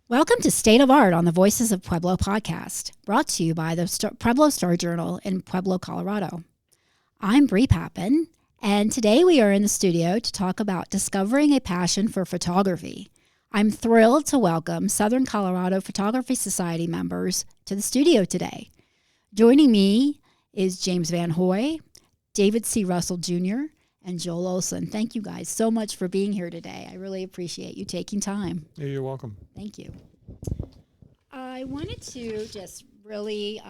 Welcome to State of Art on the Voices of Pueblo podcast, brought to you by the Pueblo Star Journal in Pueblo, Colorado. I'm Bree Pappen, and today we are in the studio to talk about discovering a passion for photography. I'm thrilled to welcome Southern Colorado Photography Society members to the studio today. Joining me is James Van Hoy, David C. Russell Jr., and Joel Ohlsen. Thank you guys so much for being here today. I really appreciate you taking time. Yeah, you're welcome. Thank you. I wanted to just really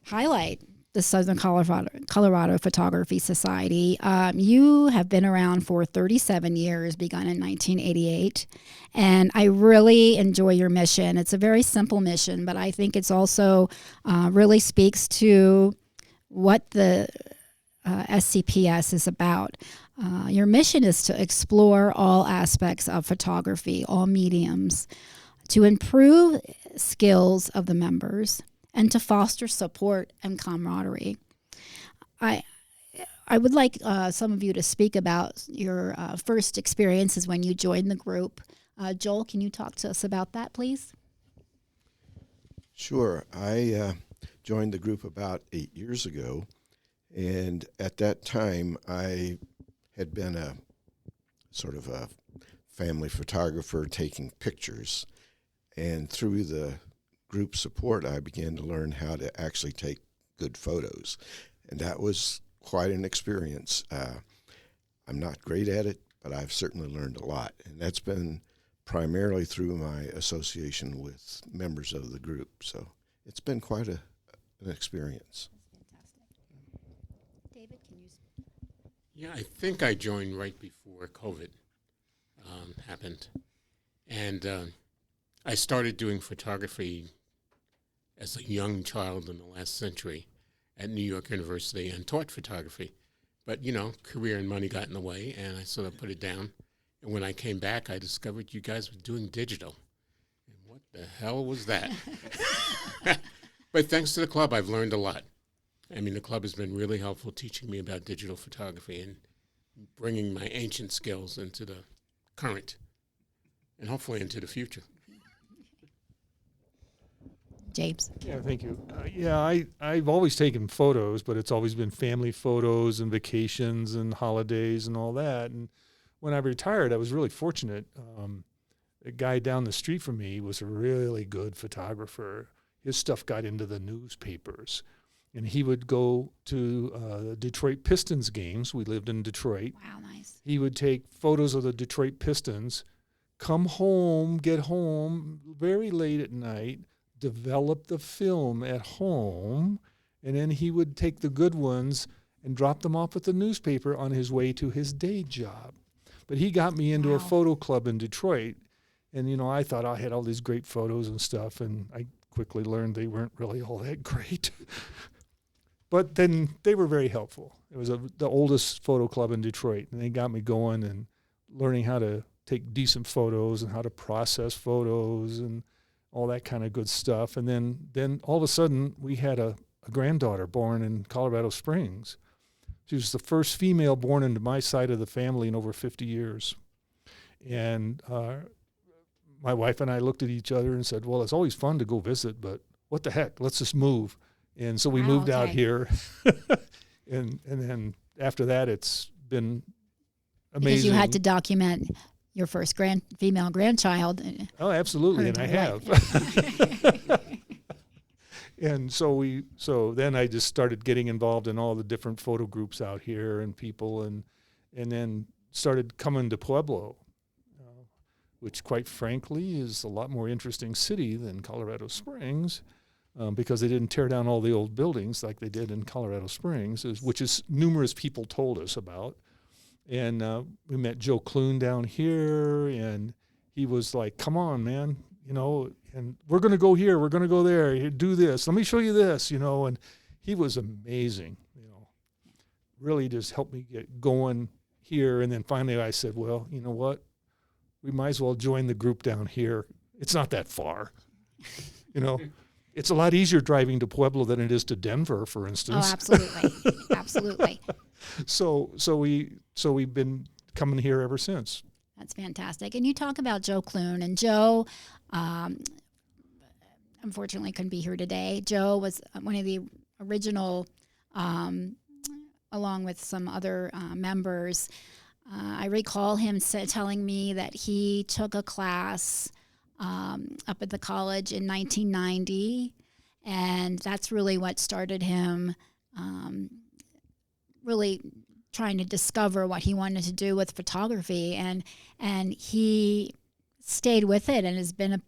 highlight the Southern Colorado Photography Society. You have been around for 37 years, begun in 1988, and I really enjoy your mission. It's a very simple mission, but I think it's also really speaks to what the SCPS is about. Your mission is to explore all aspects of photography, all mediums, to improve skills of the members and to foster support and camaraderie. I would like some of you to speak about your first experiences when you joined the group. Joel, can you talk to us about that, please? Sure. I joined the group about 8 years ago. And at that time, I had been a sort of a family photographer taking pictures. And through the group support, I began to learn how to actually take good photos. And that was quite an experience. I'm not great at it, but I've certainly learned a lot. And that's been primarily through my association with members of the group. So it's been quite an experience. Yeah, I think I joined right before COVID happened. And I started doing photography as a young child in the last century at New York University and taught photography. But, you know, career and money got in the way, and I sort of put it down. And when I came back, I discovered you guys were doing digital. And what the hell was that? But thanks to the club, I've learned a lot. I mean, the club has been really helpful teaching me about digital photography and bringing my ancient skills into the current and hopefully into the future. James. Yeah, thank you. I've always taken photos, but it's always been family photos and vacations and holidays and all that. And when I retired, I was really fortunate. A guy down the street from me was a really good photographer. His stuff got into the newspapers. And he would go to the Detroit Pistons games. We lived in Detroit. Wow, nice. He would take photos of the Detroit Pistons, come home, get home very late at night, develop the film at home, and then he would take the good ones and drop them off at the newspaper on his way to his day job. But he got me into a photo club in Detroit. And, you know, I thought I had all these great photos and stuff, and I quickly learned they weren't really all that great. But then they were very helpful. It was the oldest photo club in Detroit, and they got me going and learning how to take decent photos and how to process photos and all that kind of good stuff. And then all of a sudden, we had a granddaughter born in Colorado Springs. She was the first female born into my side of the family in over 50 years. And my wife and I looked at each other and said, well, it's always fun to go visit, but what the heck, let's just move. And so we moved out here, and then after that, it's been amazing. Because you had to document your first female grandchild. Oh, absolutely, and I have. And so then I just started getting involved in all the different photo groups out here and people, and then started coming to Pueblo, which quite frankly is a lot more interesting city than Colorado Springs. Because they didn't tear down all the old buildings like they did in Colorado Springs, which is numerous people told us about. And we met Joe Clune down here, and he was like, come on, man, you know, and we're going to go here, we're going to go there, here, do this, let me show you this, you know. And he was amazing, you know, really just helped me get going here. And then finally I said, well, you know what, we might as well join the group down here. It's not that far, you know. It's a lot easier driving to Pueblo than it is to Denver, for instance. Oh, absolutely. Absolutely. So we've been coming here ever since. That's fantastic. And you talk about Joe Clune, and Joe, unfortunately, couldn't be here today. Joe was one of the original, along with some other members. I recall him telling me that he took a class up at the college in 1990, and that's really what started him really trying to discover what he wanted to do with photography, and he stayed with it and has been a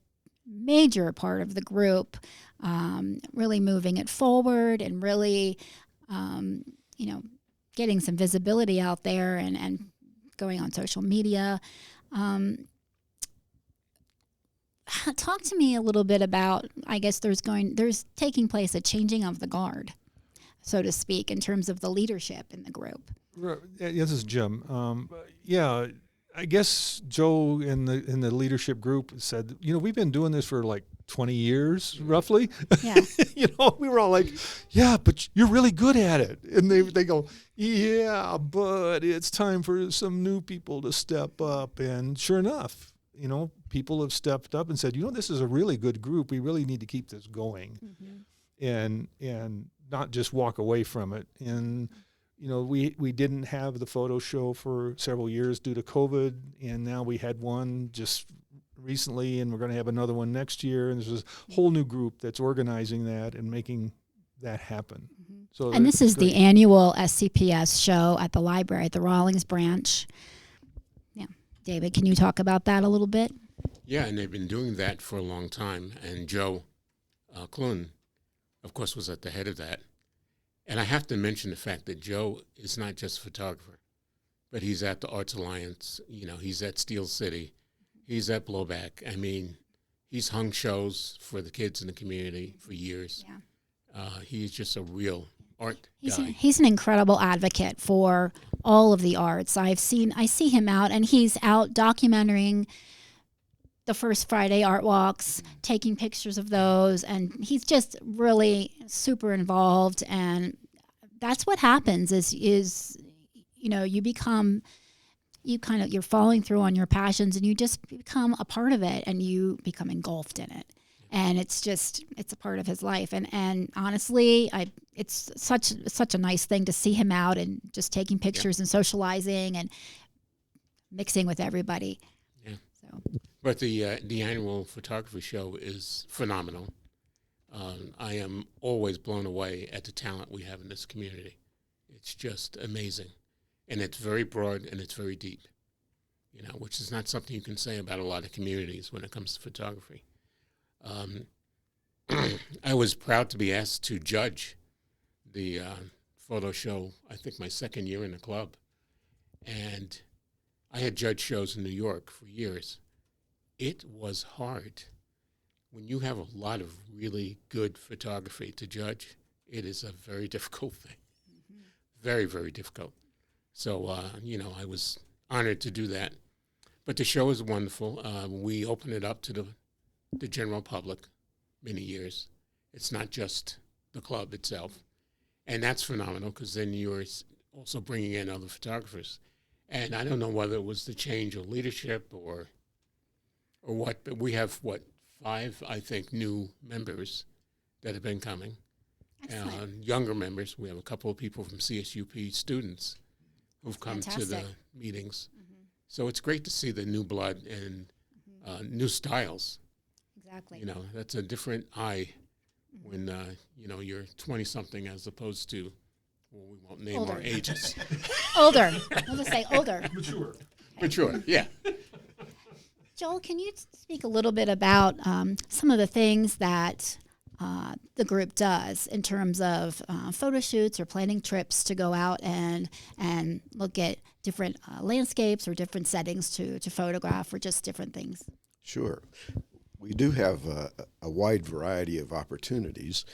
major part of the group, really moving it forward and really, getting some visibility out there and going on social media. Talk to me a little bit about, I guess there's taking place a changing of the guard, so to speak, in terms of the leadership in the group. Yeah, this is Jim. I guess Joe in the leadership group said, we've been doing this for like 20 years, roughly. Yeah. We were all like, yeah, but you're really good at it. And they go, yeah, but it's time for some new people to step up. And sure enough, people have stepped up and said, this is a really good group. We really need to keep this going, and not just walk away from it. And we didn't have the photo show for several years due to COVID, and now we had one just recently, and we're going to have another one next year. And there's this whole new group that's organizing that and making that happen. So, and this is the annual SCPS show at the library at the Rawlings branch. Yeah, David, can you talk about that a little bit? Yeah, and they've been doing that for a long time. And Joe Clune, of course, was at the head of that. And I have to mention the fact that Joe is not just a photographer, but he's at the Arts Alliance. He's at Steel City. He's at Blowback. I mean, he's hung shows for the kids in the community for years. Yeah. He's just a real art guy. He's an incredible advocate for all of the arts. I see him out, and he's out documenting the First Friday art walks, taking pictures of those, and he's just really super involved. And that's what happens is you're following through on your passions, and you just become a part of it, and you become engulfed in it. And it's a part of his life. And honestly, it's such a nice thing to see him out and just taking pictures and socializing and mixing with everybody. Yeah. So. But the annual photography show is phenomenal. I am always blown away at the talent we have in this community. It's just amazing. And it's very broad and it's very deep, which is not something you can say about a lot of communities when it comes to photography. I was proud to be asked to judge the photo show, I think my second year in the club. And I had judged shows in New York for years. It was hard. When you have a lot of really good photography to judge, it is a very difficult thing. Very, very difficult. So, I was honored to do that. But the show is wonderful. We open it up to the general public many years. It's not just the club itself. And that's phenomenal because then you're also bringing in other photographers. And I don't know whether it was the change of leadership or what, but we have, 5, I think, new members that have been coming. Younger members. We have a couple of people from CSUP students who've come to the meetings. So it's great to see the new blood and new styles. Exactly. That's a different eye when, you're 20-something as opposed to, we won't name older. Our ages. Older. We'll just say older. Mature, yeah. Joel, can you speak a little bit about some of the things that the group does in terms of photo shoots or planning trips to go out and look at different landscapes or different settings to photograph, or just different things? Sure. We do have a wide variety of opportunities.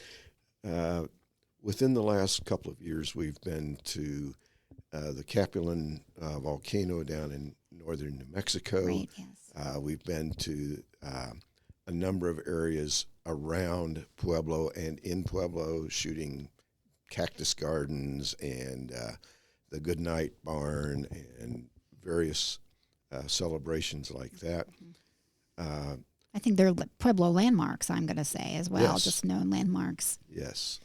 Within the last couple of years, we've been to the Capulan volcano down in northern New Mexico. Great, yes. We've been to a number of areas around Pueblo and in Pueblo, shooting cactus gardens and the Goodnight Barn and various celebrations like that. I think they're Pueblo landmarks, I'm going to say, as well, Yes. just known landmarks. Yes.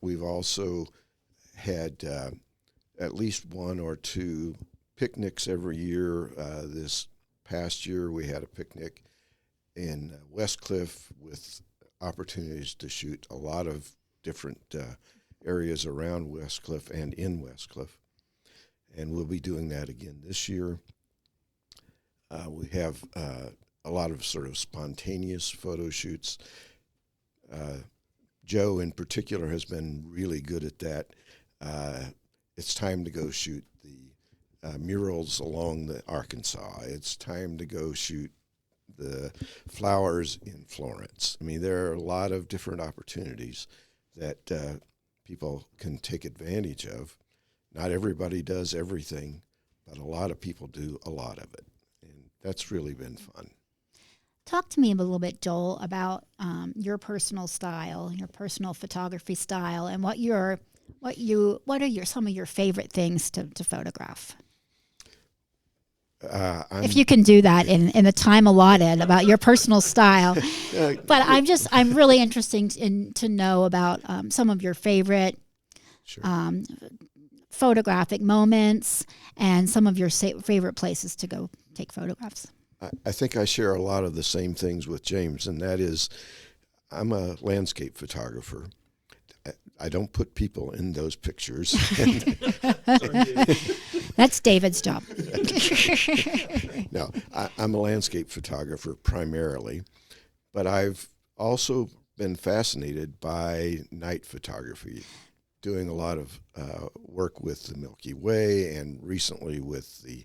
We've also had at least one or two picnics every year. This past year, we had a picnic in Westcliff with opportunities to shoot a lot of different areas around Westcliff and in Westcliff. And we'll be doing that again this year. We have a lot of sort of spontaneous photo shoots. Joe in particular has been really good at that. It's time to go shoot the murals along the Arkansas. It's time to go shoot the flowers in Florence. I mean, there are a lot of different opportunities that people can take advantage of. Not everybody does everything, but a lot of people do a lot of it. And that's really been fun. Talk to me a little bit, Joel, about your personal style, your personal photography style, and what are some of your favorite things to photograph? If you can do that in the time allotted about your personal style. But I'm really interested to know about some of your favorite photographic moments and some of your favorite places to go take photographs. I think I share a lot of the same things with James, and that is I'm a landscape photographer. I don't put people in those pictures. That's David's job. No, I'm a landscape photographer primarily, but I've also been fascinated by night photography, doing a lot of work with the Milky Way and recently with the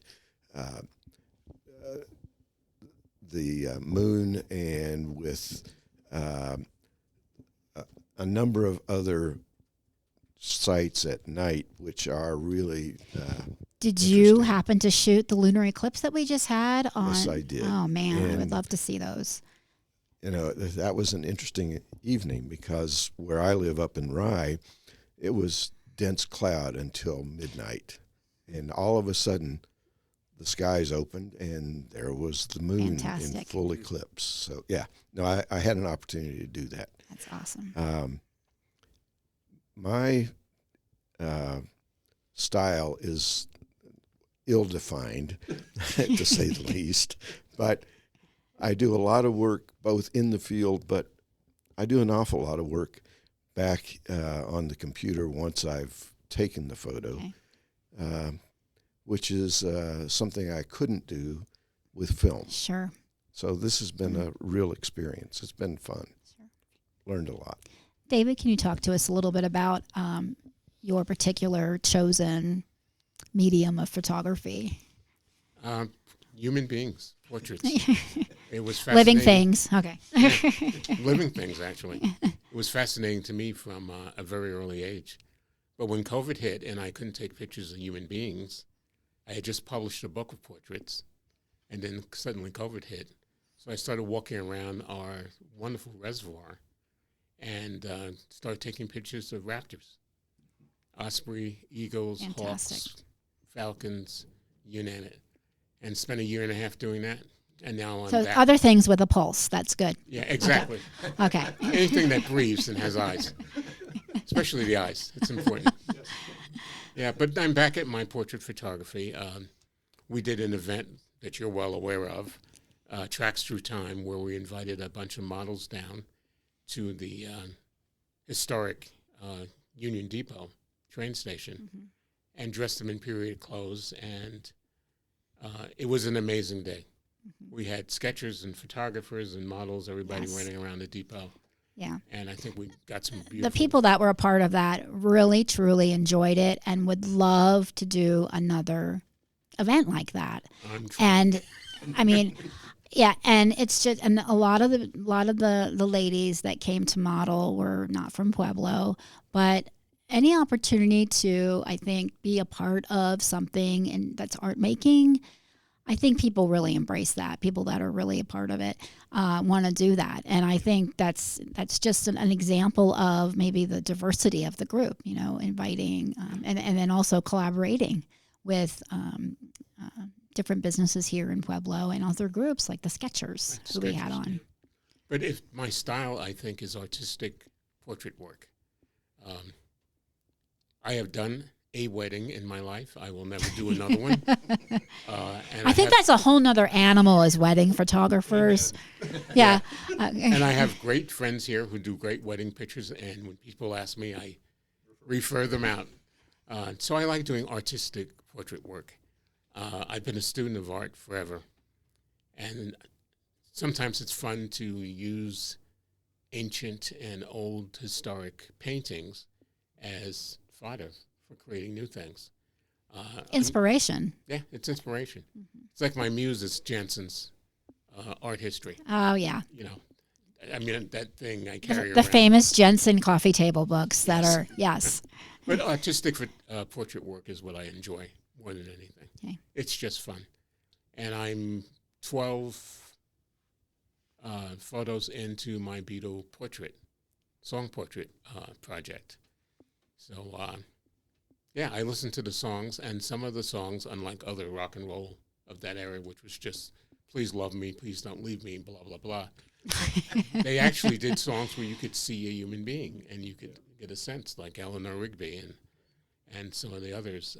moon and with a number of other sites at night, which are really Did you happen to shoot the lunar eclipse that we just had on? Yes, I did. Oh man, I would And, love to see those. you know, that was an interesting evening because where I live up in Rye, it was dense cloud until midnight. And all of a sudden, the skies opened and there was the moon in Fantastic. full eclipse. So, yeah, no, I had an opportunity to do that. That's awesome. My style is ill-defined, to say the least, but I do a lot of work both in the field, but I do an awful lot of work back on the computer once I've taken the photo, which is something I couldn't do with film. Sure. So this has been a real experience. It's been fun. Sure. Learned a lot. David, can you talk to us a little bit about your particular chosen medium of photography? Human beings, portraits. It was Living fascinating. things. Okay. Living things, actually. It was fascinating to me from a very early age. But when COVID hit and I couldn't take pictures of human beings, I had just published a book of portraits, and then suddenly COVID hit. So I started walking around our wonderful reservoir and started taking pictures of raptors, osprey, eagles, Fantastic. hawks, falcons, you name it. And spent a year and a half doing that. And now I'm So back. other things with a pulse. That's good. Yeah, exactly. Okay. Anything that breathes and has eyes, especially the eyes. It's important. Yeah, but I'm back at my portrait photography. We did an event that you're well aware of, Tracks Through Time, where we invited a bunch of models down to the historic Union Depot train station and dressed them in period clothes, and it was an amazing day. We had sketchers and photographers and models, everybody Yes. running around the depot. Yeah. And I think we got some beautiful... The people that were a part of that really, truly enjoyed it and would love to do another event like that. And I mean, yeah, and it's just, and a lot of the ladies that came to model were not from Pueblo, but any opportunity to, I think, be a part of something and that's art making, I think people really embrace that. People that are really a part of it want to do that, and I think that's just an example of maybe the diversity of the group. You know, inviting and then also collaborating with different businesses here in Pueblo and other groups like the Sketchers, who we had on. But if my style, I think, is artistic portrait work. I have done a wedding in my life. I will never do another one. And I think that's a whole nother animal as wedding photographers. Yeah. And I have great friends here who do great wedding pictures. And when people ask me, I refer them out. So I like doing artistic portrait work. I've been a student of art forever. And sometimes it's fun to use ancient and old historic paintings as fodder for creating new things. Inspiration. Yeah, it's inspiration. It's like my muse is Jensen's art history. Oh, yeah. You know, I mean, that thing I carry The around. famous Jensen coffee table books that are, yes. But artistic portrait work is what I enjoy more than anything. Okay. It's just fun. And I'm 12 photos into my Beatle song portrait project. So, yeah, I listen to the songs, and some of the songs, unlike other rock and roll of that era, which was just, please love me, please don't leave me, blah, blah, blah. They actually did songs where you could see a human being, and you could get a sense, like Eleanor Rigby and some of the others.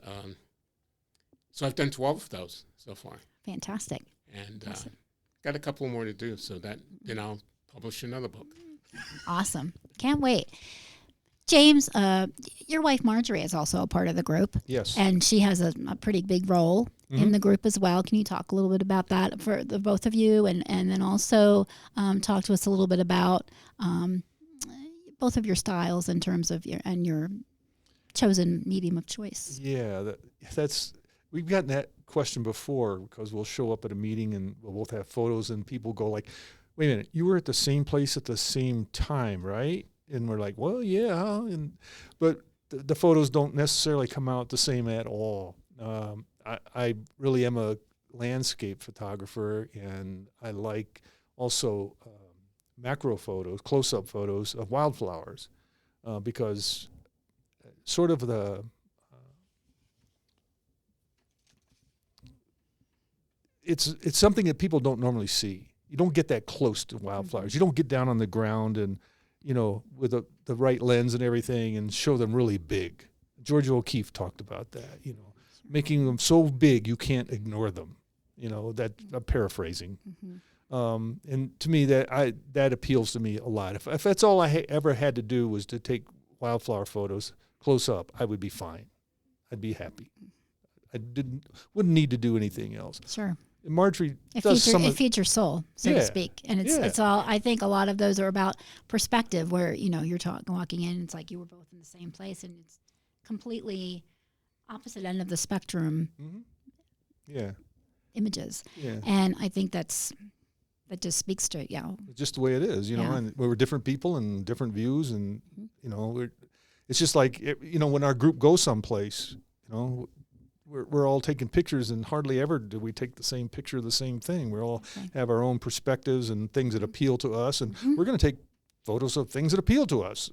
So I've done 12 of those so far. Fantastic. And got a couple more to do, so that then I'll publish another book. Awesome. Can't wait. James, your wife Marjorie is also a part of the group. Yes. And she has a pretty big role in the group as well. Can you talk a little bit about that for the both of you? And then also talk to us a little bit about both of your styles in terms of your chosen medium of choice. Yeah, we've gotten that question before, because we'll show up at a meeting and we'll both have photos and people go like, wait a minute, you were at the same place at the same time, right? And we're like, well, yeah. But the photos don't necessarily come out the same at all. I really am a landscape photographer, and I like also macro photos, close-up photos of wildflowers, because sort of it's something that people don't normally see. You don't get that close to wildflowers. You don't get down on the ground and, with the right lens and everything and show them really big. George O'Keeffe talked about that, making them so big you can't ignore them. That I'm paraphrasing. And to me, that appeals to me a lot. If that's all I ever had to do was to take wildflower photos close up, I would be fine. I'd be happy. I wouldn't need to do anything else. Sure. Marjorie It feeds your soul, so to speak. And it's all, I think a lot of those are about perspective, where, you're walking in, it's like you were both in the same place, and it's completely opposite end of the spectrum. Yeah. Images. Yeah. And I think that just speaks to, just the way it is, and we were different people and different views, and, it's just like, when our group goes someplace, we're all taking pictures, and hardly ever do we take the same picture of the same thing. We all have our own perspectives and things that appeal to us, and we're going to take photos of things that appeal to us.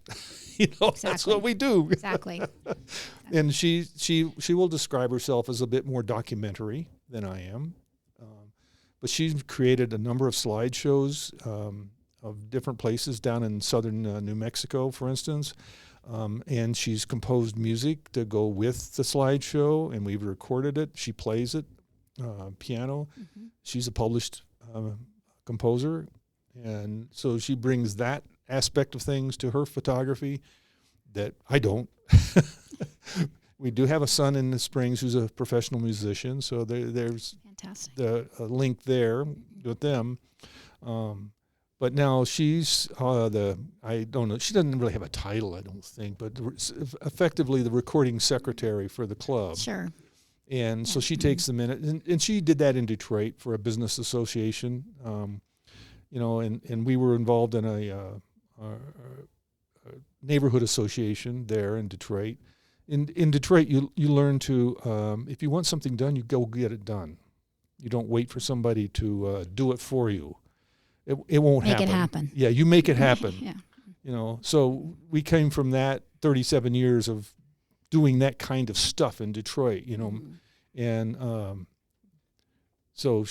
Exactly. That's what we do. Exactly. And she will describe herself as a bit more documentary than I am, but she's created a number of slideshows of different places down in southern New Mexico, for instance. And she's composed music to go with the slideshow, and we've recorded it. She plays it, piano. She's a published composer, and so she brings that aspect of things to her photography that I don't. We do have a son in the Springs who's a professional musician, so there's fantastic. The link there with them. But now she's I don't know, she doesn't really have a title, I don't think, but effectively the recording secretary for the club. Sure. And so she takes the minute, and she did that in Detroit for a business association, and we were involved in a neighborhood association there in Detroit. In Detroit, you learn to, if you want something done, you go get it done. You don't wait for somebody to do it for you. It won't happen. Make it happen. Yeah, you make it happen. Yeah. So we came from that 37 years of doing that kind of stuff in Detroit, and so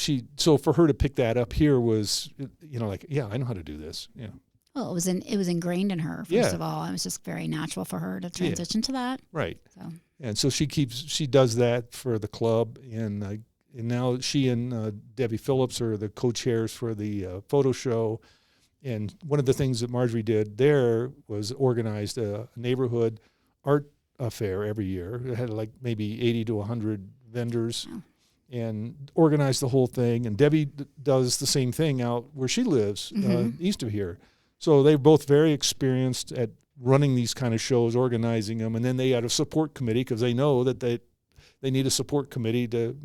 for her to pick that up here was, like, yeah, I know how to do this. Yeah. Well, it was ingrained in her, first of all. It was just very natural for her to transition to that. Right. So. And so she does that for the club, and now she and Debbie Phillips are the co-chairs for the photo show. And one of the things that Marjorie did there was organized a neighborhood art fair every year. It had like maybe 80 to 100 vendors. Wow. And organized the whole thing. And Debbie does the same thing out where she lives, east of here. So they're both very experienced at running these kind of shows, organizing them, and then they had a support committee because they know that they need a support committee to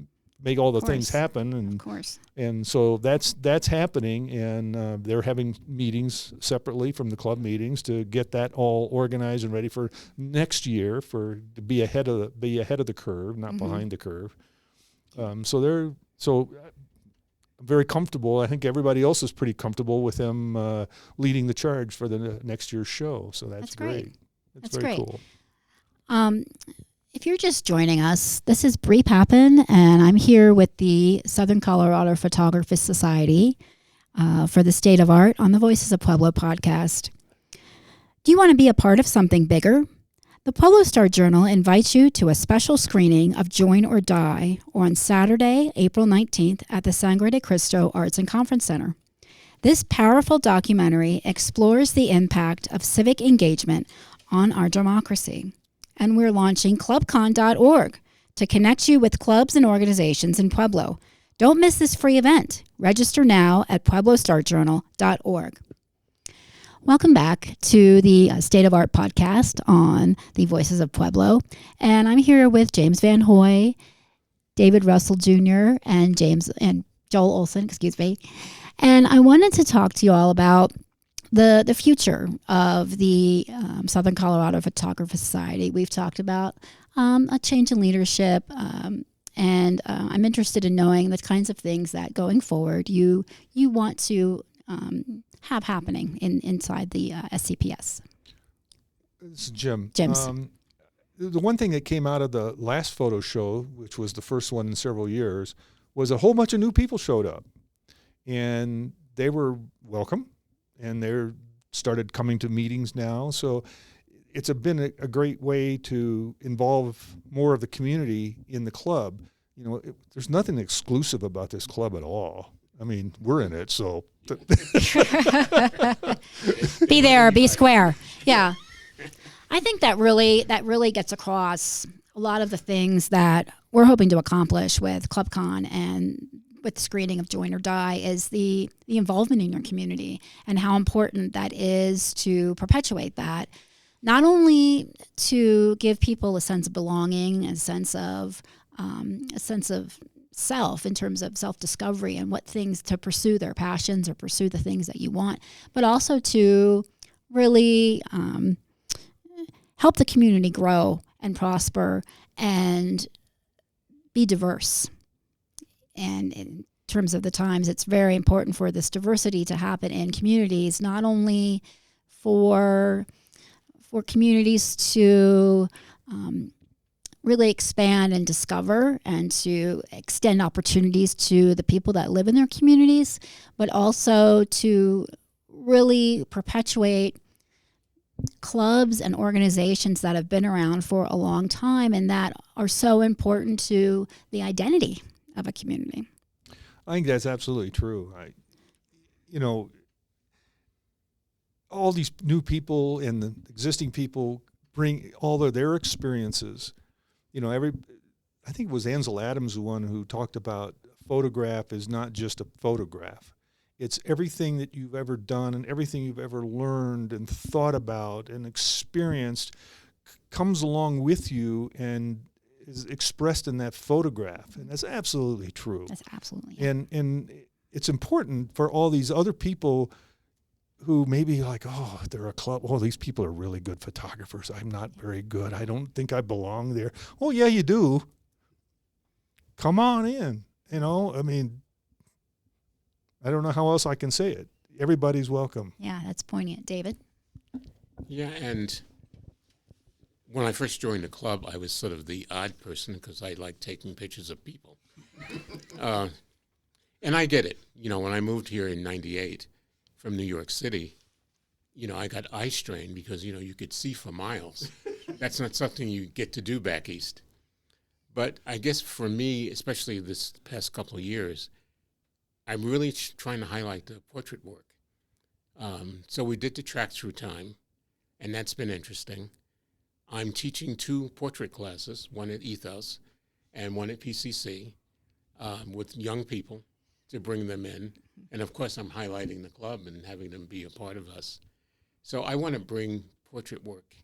make all the things happen. And of course. And so that's happening, and they're having meetings separately from the club meetings to get that all organized and ready for next year to be ahead of the curve, not behind the curve. So very comfortable. I think everybody else is pretty comfortable with them leading the charge for the next year's show. So that's great. That's very great. cool. If you're just joining us, this is Bree Pappen, and I'm here with the Southern Colorado Photographers Society for the State of Art on the Voices of Pueblo podcast. Do you want to be a part of something bigger? The Pueblo Star-Journal invites you to a special screening of Join or Die on Saturday, April 19th at the Sangre de Cristo Arts and Conference Center. This powerful documentary explores the impact of civic engagement on our democracy. And we're launching clubcon.org to connect you with clubs and organizations in Pueblo. Don't miss this free event. Register now at pueblostarjournal.org. Welcome back to the State of Art podcast on the Voices of Pueblo. And I'm here with James Van Hoy, David Russell Jr., and Joel Ohlsen, And I wanted to talk to you all about the future of the Southern Colorado Photographer Society. We've talked about a change in leadership, and I'm interested in knowing the kinds of things that going forward you want to have happening inside the SCPS. This is Jim. Jim's. The one thing that came out of the last photo show, which was the first one in several years, was a whole bunch of new people showed up. And they were welcome, and they started coming to meetings now. So it's been a great way to involve more of the community in the club. There's nothing exclusive about this club at all. I mean, we're in it, so. Be there, be square. Yeah. I think that really gets across a lot of the things that we're hoping to accomplish with ClubCon and with the screening of Join or Die is the involvement in your community and how important that is to perpetuate that. Not only to give people a sense of belonging, a sense of self in terms of self-discovery and what things to pursue their passions or pursue the things that you want, but also to really help the community grow and prosper and be diverse. And in terms of the times, it's very important for this diversity to happen in communities, not only for communities to really expand and discover and to extend opportunities to the people that live in their communities, but also to really perpetuate clubs and organizations that have been around for a long time and that are so important to the identity of a community. I think that's absolutely true. All these new people and the existing people bring all of their experiences. I think it was Ansel Adams, the one who talked about a photograph is not just a photograph. It's everything that you've ever done and everything you've ever learned and thought about and experienced comes along with you and is expressed in that photograph. And that's absolutely true. That's absolutely. And it's important for all these other people who maybe like, oh, they're a club. Oh, these people are really good photographers. I'm not very good. I don't think I belong there. Oh, yeah, you do. Come on in. I mean, I don't know how else I can say it. Everybody's welcome. Yeah, that's poignant. David? Yeah, and when I first joined the club, I was sort of the odd person because I like taking pictures of people. And I get it. When I moved here in 98 from New York City, I got eye strain because, you could see for miles. That's not something you get to do back east. But I guess for me, especially this past couple of years, I'm really trying to highlight the portrait work. So we did the track through time, and that's been interesting. I'm teaching 2 portrait classes, one at Ethos and one at PCC, with young people to bring them in. And of course, I'm highlighting the club and having them be a part of us. So I want to bring portrait work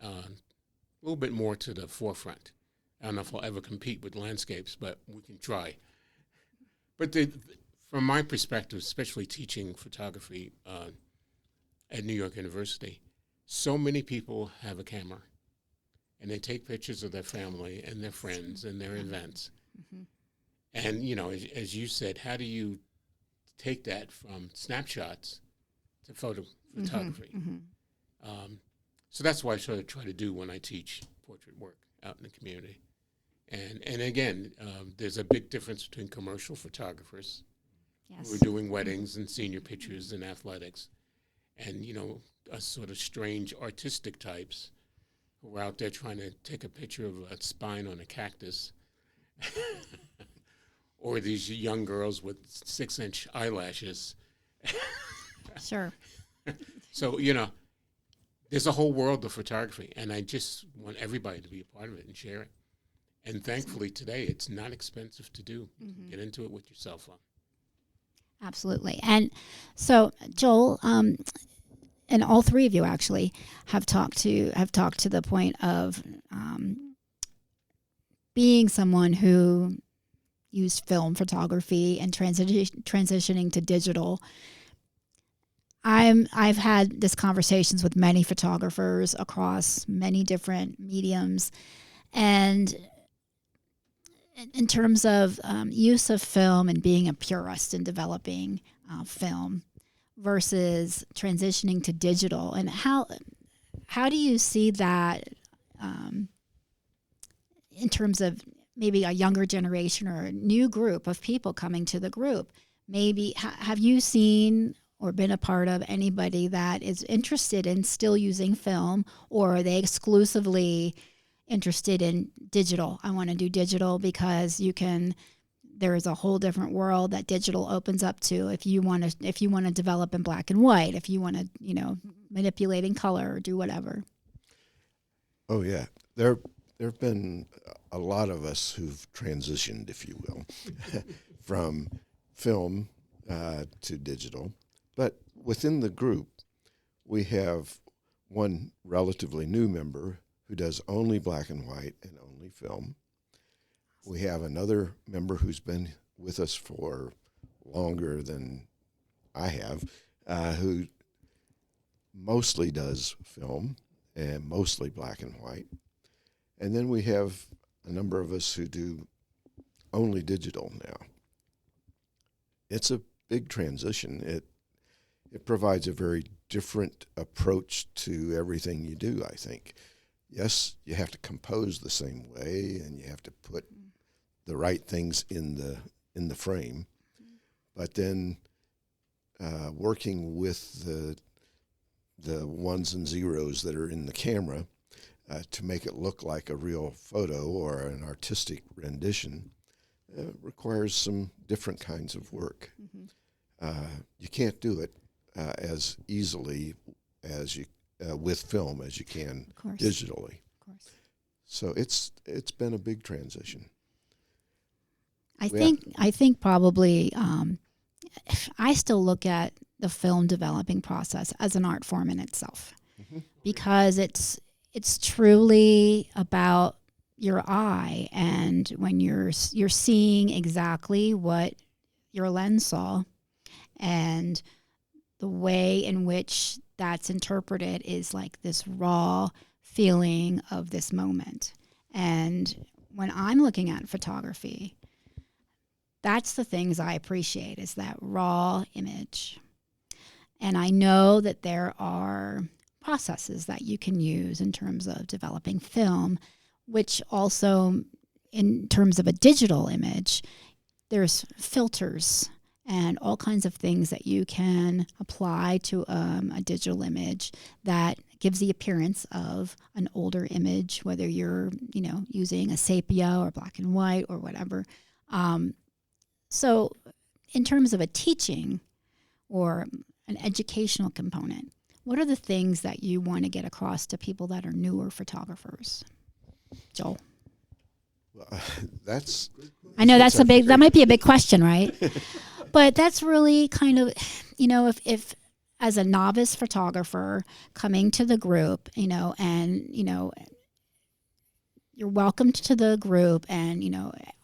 a little bit more to the forefront. I don't know if I'll ever compete with landscapes, but we can try. But from my perspective, especially teaching photography at New York University, so many people have a camera, and they take pictures of their family and their friends and their events. Mm-hmm. And, as you said, how do you take that from snapshots to photography? Mm-hmm. So that's what I sort of try to do when I teach portrait work out in the community. And again, there's a big difference between commercial photographers who are doing weddings and senior pictures and athletics, and, a sort of strange artistic types who are out there trying to take a picture of a spine on a cactus, or these young girls with 6-inch eyelashes. Sure. So, there's a whole world of photography, and I just want everybody to be a part of it and share it. And thankfully today, it's not expensive to do. Mm-hmm. Get into it with your cell phone. Absolutely. And so, Joel, and all 3 of you actually have talked to the point of being someone who used film photography and transitioning to digital. I've had these conversations with many photographers across many different mediums, and in terms of use of film and being a purist in developing film versus transitioning to digital, and how do you see that in terms of maybe a younger generation or a new group of people coming to the group? Maybe have you seen or been a part of anybody that is interested in still using film, or are they exclusively interested in digital? I want to do digital because there is a whole different world that digital opens up to if you want to develop in black and white, if you want to, manipulate in color or do whatever. Oh yeah. There have been a lot of us who've transitioned, if you will, from film to digital. But within the group, we have one relatively new member who does only black and white and only film. We have another member who's been with us for longer than I have, who mostly does film and mostly black and white. And then we have a number of us who do only digital now. It's a big transition. It provides a very different approach to everything you do, I think. Yes, you have to compose the same way, and you have to put the right things in the frame. But then working with the ones and zeros that are in the camera to make it look like a real photo or an artistic rendition requires some different kinds of work. Mm-hmm. You can't do it as easily as you with film as you can digitally. Of course. So it's been a big transition. I think probably I still look at the film developing process as an art form in itself, mm-hmm. because it's truly about your eye, and when you're seeing exactly what your lens saw, and the way in which that's interpreted is like this raw feeling of this moment. And when I'm looking at photography, that's the things I appreciate, is that raw image. And I know that there are processes that you can use in terms of developing film, which also in terms of a digital image, there's filters and all kinds of things that you can apply to a digital image that gives the appearance of an older image, whether you're, using a sepia or black and white or whatever. So in terms of a teaching or an educational component, what are the things that you want to get across to people that are newer photographers? Joel? Well, that's. I know that might be a big question, right? But that's really kind of, if as a novice photographer coming to the group, and, you're welcomed to the group and,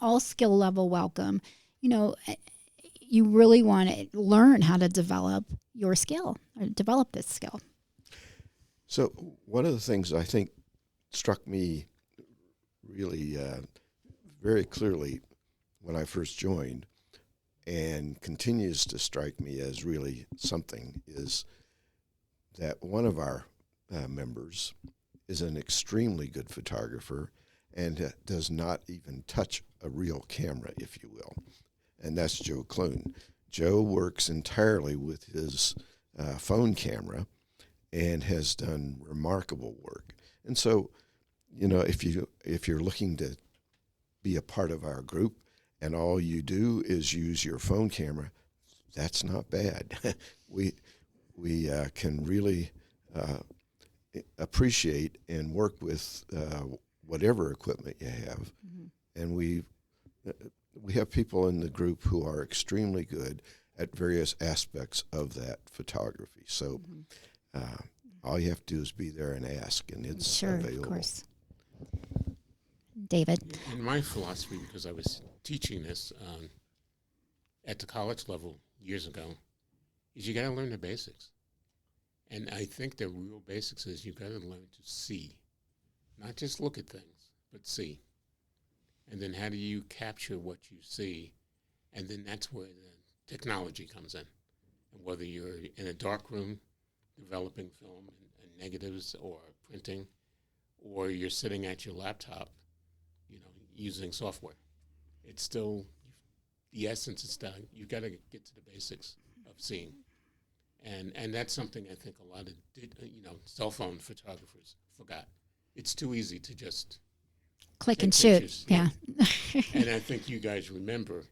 all skill level welcome, you really want to learn how to develop your skill or develop this skill. So one of the things I think struck me really very clearly when I first joined, and continues to strike me as really something, is that one of our members is an extremely good photographer and does not even touch a real camera, if you will. And that's Joe Clune. Joe works entirely with his phone camera and has done remarkable work. And so, if you're looking to be a part of our group and all you do is use your phone camera, that's not bad. we can really appreciate and work with whatever equipment you have. Mm-hmm. And we have people in the group who are extremely good at various aspects of that photography. So all you have to do is be there and ask, and it's available. Of course. David? In my philosophy, because I was teaching this at the college level years ago, is you got to learn the basics. And I think the real basics is you got to learn to see, not just look at things, but see. And then how do you capture what you see? And then that's where the technology comes in. And whether you're in a dark room developing film and negatives or printing, or you're sitting at your laptop, using software, it's still, the essence is done. You got to get to the basics of seeing. And that's something I think a lot of, cell phone photographers forgot. It's too easy to just click and shoot. Pictures. Yeah. And I think you guys remember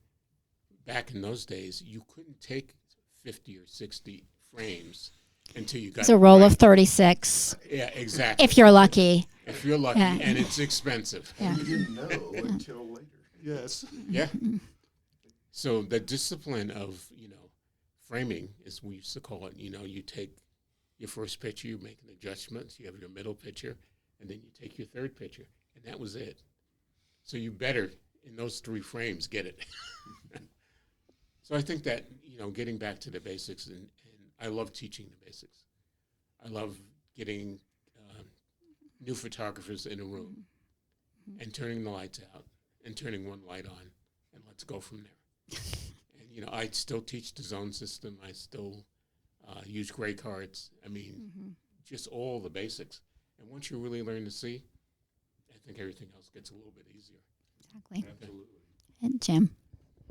back in those days, you couldn't take 50 or 60 frames until you got it's a roll of 36. Yeah, exactly. If you're lucky. If you're lucky, yeah. And it's expensive. Yeah. You didn't know until later. Yes. Yeah. So the discipline of, framing, as we used to call it, you take your first picture, you make an adjustment, you have your middle picture, and then you take your third picture, and that was it. So you better, in those 3 frames, get it. So I think that, getting back to the basics, and I love teaching the basics. I love getting new photographers in a room and turning the lights out and turning one light on, and let's go from there. And, I still teach the zone system. I still use gray cards. I mean, just all the basics. And once you really learn to see, I think everything else gets a little bit easier. Exactly. Absolutely. And Jim?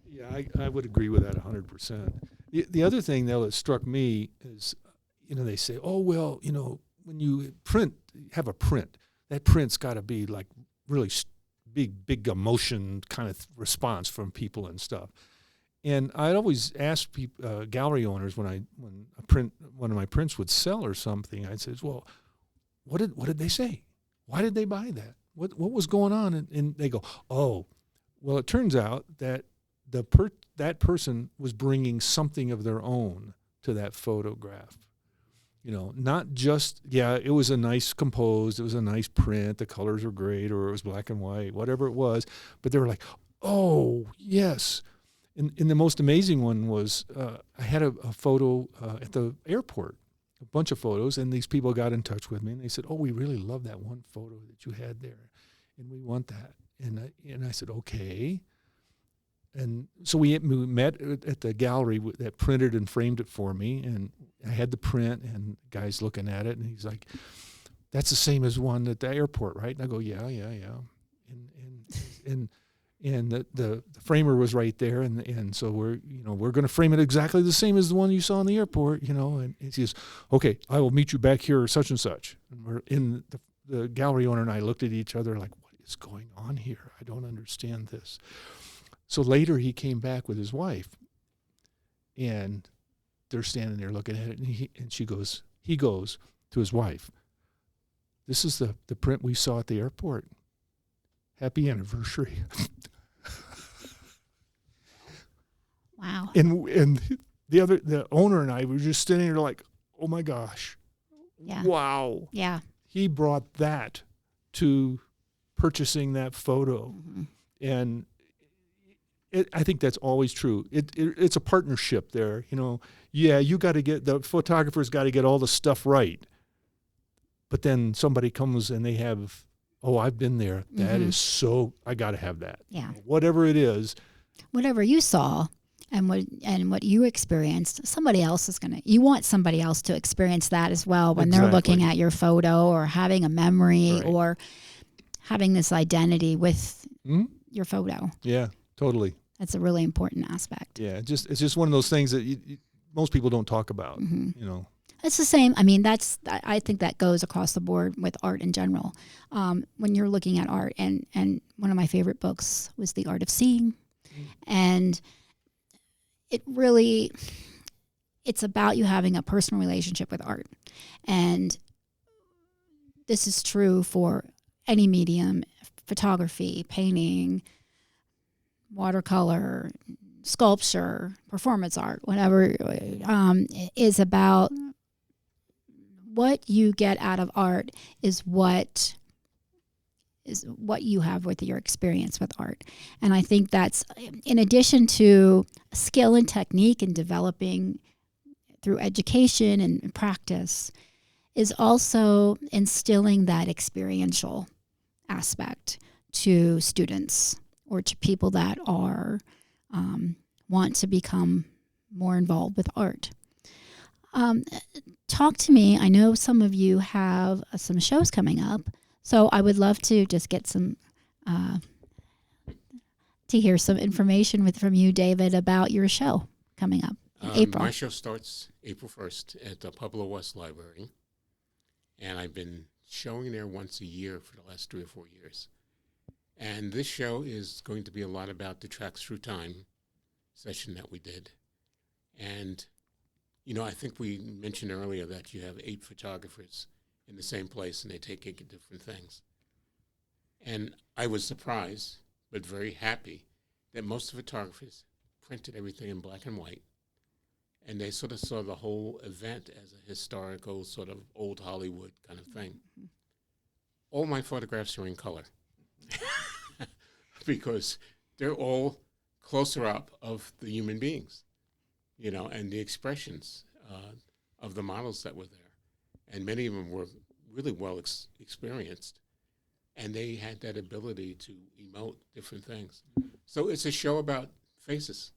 Yeah, I would agree with that 100%. The other thing, though, that struck me is, they say, oh, well, when you have a print, that print's got to be like really big emotion kind of response from people and stuff. And I'd always ask people, gallery owners, when one of my prints would sell or something, I'd say, well, what did they say? Why did they buy that? What was going on? And they go, oh, well, it turns out that that person was bringing something of their own to that photograph. Not just, it was a nice composed, it was a nice print, the colors were great, or it was black and white, whatever it was. But they were like, oh, yes. And the most amazing one was I had a photo at the airport, a bunch of photos, and these people got in touch with me, and they said, oh, we really love that one photo that you had there, and we want that. And I said, okay. And so we met at the gallery that printed and framed it for me, and I had the print, and the guy's looking at it, and he's like, that's the same as one at the airport, right? And I go, yeah. And And the framer was right there, and so we're going to frame it exactly the same as the one you saw in the airport, and he says, okay, I will meet you back here such and such. And we're in the gallery owner and I looked at each other like, what is going on here? I don't understand this. So later he came back with his wife, and they're standing there looking at it, and he goes to his wife, this is the print we saw at the airport. Happy anniversary. Wow. And the owner and I were just standing there like, oh my gosh. Yeah. Wow. Yeah. He brought that to purchasing that photo. Mm-hmm. And I think that's always true. It's a partnership there. Yeah, the photographer's got to get all the stuff right. But then somebody comes and they have, oh, I've been there. That Mm-hmm. is so, I got to have that. Yeah. Whatever it is. Whatever you saw and what you experienced, you want somebody else to experience that as well when they're looking at your photo or having a memory Right. or having this identity with your photo. Yeah, totally. That's a really important aspect. Yeah, it's just one of those things that most people don't talk about, Mm-hmm. It's the same. I mean, I think that goes across the board with art in general. When you're looking at art, and one of my favorite books was The Art of Seeing. And it's about you having a personal relationship with art. And this is true for any medium, photography, painting, watercolor, sculpture, performance art, whatever, is about what you get out of art is what you have with your experience with art. And I think that's, in addition to skill and technique and developing through education and practice, is also instilling that experiential aspect to students or to people that are want to become more involved with art. Talk to me. I know some of you have some shows coming up, so I would love to just get to hear some information from you, David, about your show coming up in April. My show starts April 1st at the Pueblo West Library, and I've been showing there once a year for the last 3 or 4 years. And this show is going to be a lot about the Tracks Through Time session that we did. And, I think we mentioned earlier that you have 8 photographers in the same place, and they take 8 different things. And I was surprised, but very happy, that most of the photographers printed everything in black and white, and they sort of saw the whole event as a historical sort of old Hollywood kind of thing. Mm-hmm. All my photographs are in color because they're all closer up of the human beings, and the expressions of the models that were there. And many of them were really well experienced, and they had that ability to emote different things. So it's a show about faces,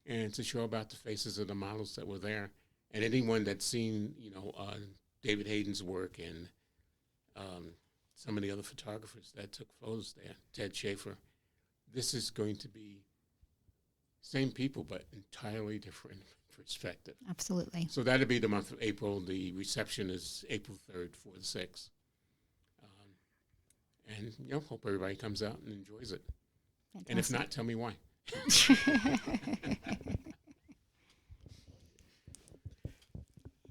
and it's a show about the faces of the models that were there. And anyone that's seen, David Hayden's work and some of the other photographers that took photos there, Ted Schaefer, this is going to be same people, but entirely different perspective. Absolutely. So that'll be the month of April. The reception is April 3rd, 4th, and 6th. And, hope everybody comes out and enjoys it. Fantastic. And if not, tell me why.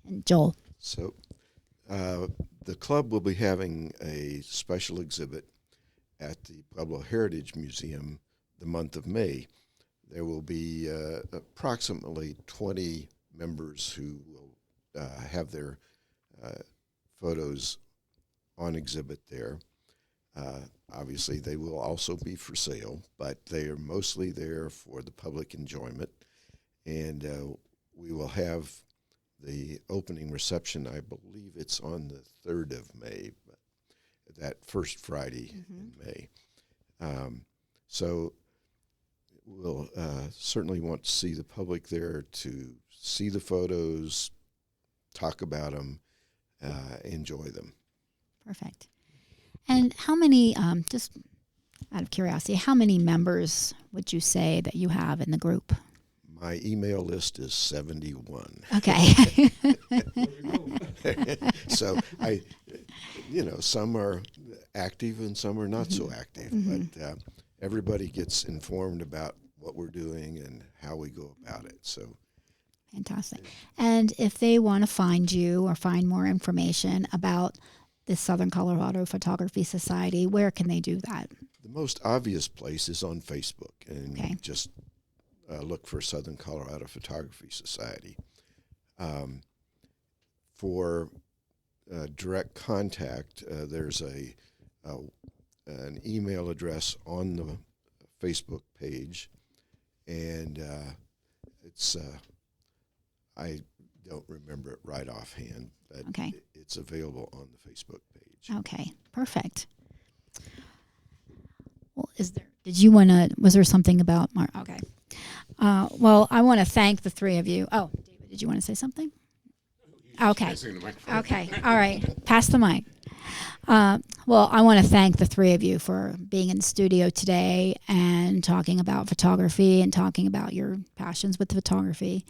And Joel. So the club will be having a special exhibit at the Pueblo Heritage Museum the month of May. There will be approximately 20 members who will have their photos on exhibit there. Obviously, they will also be for sale, but they are mostly there for the public enjoyment. And we will have the opening reception, I believe it's on the 3rd of May, but that first Friday in May. So we'll certainly want to see the public there to see the photos, talk about them, enjoy them. Perfect. And how many, out of curiosity, how many members would you say that you have in the group? My email list is 71. Okay. So some are active and some are not so active, but everybody gets informed about what we're doing and how we go about it. So Fantastic. And if they want to find you or find more information about the Southern Colorado Photography Society, where can they do that? the most obvious place is on Facebook, and Okay. just look for Southern Colorado Photography Society. For direct contact, there's an email address on the Facebook page, and it's I don't remember it right offhand, but Okay. it's available on the Facebook page. Okay, perfect. Well, was there something about Mark? Okay. Well, I want to thank the three of you. Oh, David, did you want to say something? Okay. Passing the microphone. Okay. All right. Pass the mic. Well, I want to thank the three of you for being in the studio today and talking about photography and talking about your passions with photography.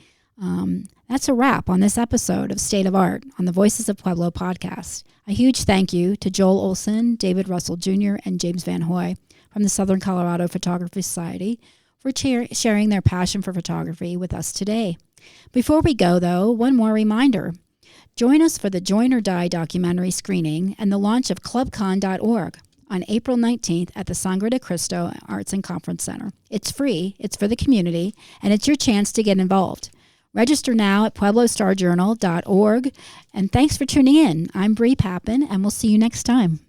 That's a wrap on this episode of State of Art on the Voices of Pueblo podcast. A huge thank you to Joel Ohlsen, David Russell Jr., and James Van Hoy from the Southern Colorado Photography Society for sharing their passion for photography with us today. Before we go, though, one more reminder. Join us for the Join or Die documentary screening and the launch of clubcon.org on April 19th at the Sangre de Cristo Arts and Conference Center. It's free, it's for the community, and it's your chance to get involved. Register now at pueblostarjournal.org. And thanks for tuning in. I'm Bree Pappen, and we'll see you next time.